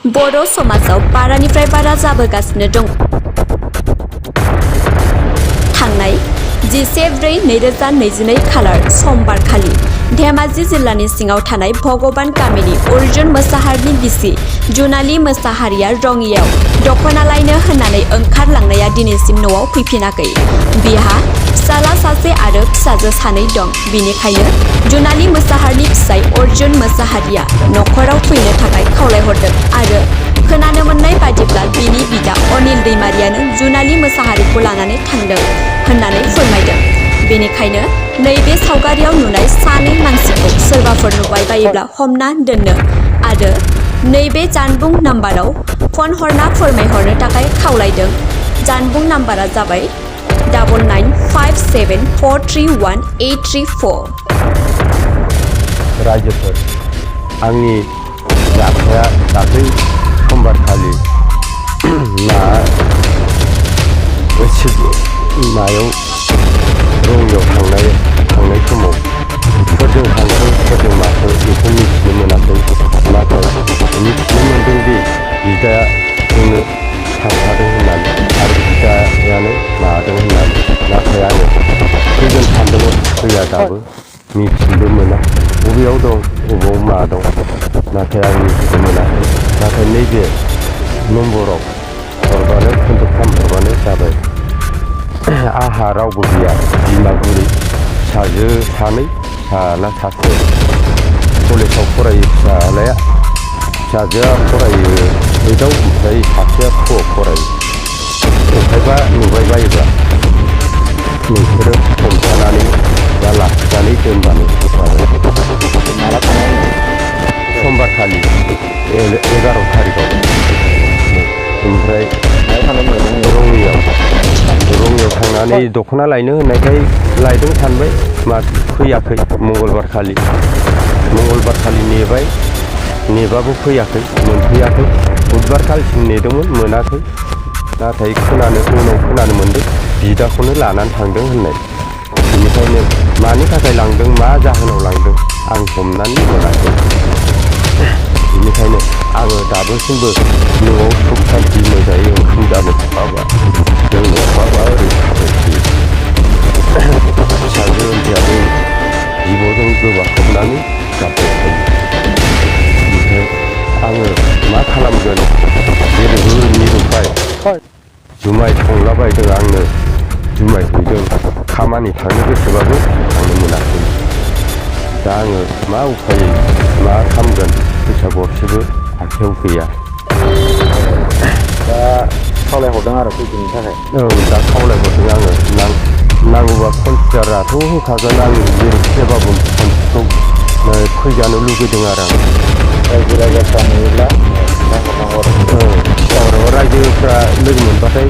बर' समाजाव बारानिफ्राय बारा जाबोगासिनो दं। थांनाय 11/4/2022 खालार समबार खालि धेमाजि जिल्लानि सिङाव थानाय भगबान गामिनि अर्जुन मोसाहारिनि बिसि जुनाली मोसाहारिया रङियाव दख'ना लायनो होननानै ओंखारलांनाया दिनैसिम न'आव फैफिनाखै। बिहा फिसाला सासे आरो फिसाजो सानै दं। बिनिखायनो जुनाली मोसाहारिनि फिसाय अर्जुन मोसाहारिया न'खराव फैनो थाखाय खावलायहरदों आरो खोनानो मोननाय बादिब्ला बिनि बिदा अनिल दैमारियानो जुनाली मोसाहारिखौ लानानै थांदों होननानै फोरमायदों। बेनिखायनो नैबे सावगारियाव नुनाय सानै मानसिखौ सोरबाफोर नुबाय बायोब्ला हमना दोननो आरो नैबे जानबुं नाम्बाराव फन हरना फोरमायहरनो थाखाय खावलायदों। जानबुं नाम्बारा जाबाय 9957431834। रायजोफोर, आंनि जाथाया दाख्लै समबारखालि नायाव रङियाव थांनाय समाव सोरजों थांखो सोरजों माखो बेखौ मिथिनो मोनाखै। नाथाय मिथिनो मोनदोंदि बिदाया जोंनो थांफादों होननानै आरो बिदायानो माबादों होननानै। नाथाय आङो फैगोन सानदोंमोन, फैया दाबो मिथिनोबो मोना बबेयाव दं बबेयाव मा दं। नाथाय आं मिथिनो मोनाखै। नाथाय नैबे नम्बराव हरबानो कन्टेक्ट खालामहरबानो जाबाय। आंहा रावबो गैया, बिमा बुरै, फिसाजो सानै, फिसाला सासे। कलेजाव फरायो फिसाजोआ फरायो 8आव, ओमफ्राय सासेया 2आव फरायो। ओंखायबा नुबाय बायोबा नोंसोरो हमथानानै बा लाखिनानै दोनबानो जाबाय। समबारखालि 11 थारिखआव। ओमफ्राय रङियाव थांनानै दख'ना लायनो होननायखाय लायदों सानबाय, मा फैयाखै। मंगलबारखालि नेबाबो फैयाखै, मोनफैयाखै। बुधबारखालिसिम नेदोंमोन, मोनाखै। नाथाय उनाव खोनानो मोनदों बिदाखौनो लानानै थांदों होननाय। बेनिखायनो मानि थाखाय लांदों, मा जाहोनाव लांदों आं हमनानै मोनाखै। बेनिखायनो आङो दाबोसिमबो न'आव सुख सान्थि मोजाङै ओंखाम जानो खहाबा, लोंनो खहाबा ओरै थाबाय थायो। फिसाजो उन्दैयाबो बिब'जों गोबाखबनानै गाबबाय थायो। ओमफ्राय आङो मा खालामगोन, जेरैबो निरुपाय। जुमाय संलाबायदों आंनो, जुमाय हैदों। खामानि थांनो गोसोबाबो थांनो मोनाखै। दा आङो मा उफायै मा खालामगोन, फैसा गरसेबो आखायाव गैया। दा खावलायहरदों आरो फैफिननो थाखाय। दा खावलायहरदों आङो। नांगौबा कनसिडाराथ' होखागोन आं जेरैखिजाबाबो मानसिखौ फैजानो लुगैदों आरो आं। रायजो राजाफ्रा नुयोब्ला खिन्थाहरनांगौ आरो। रायजोफ्रा लोगो मोनबाथाय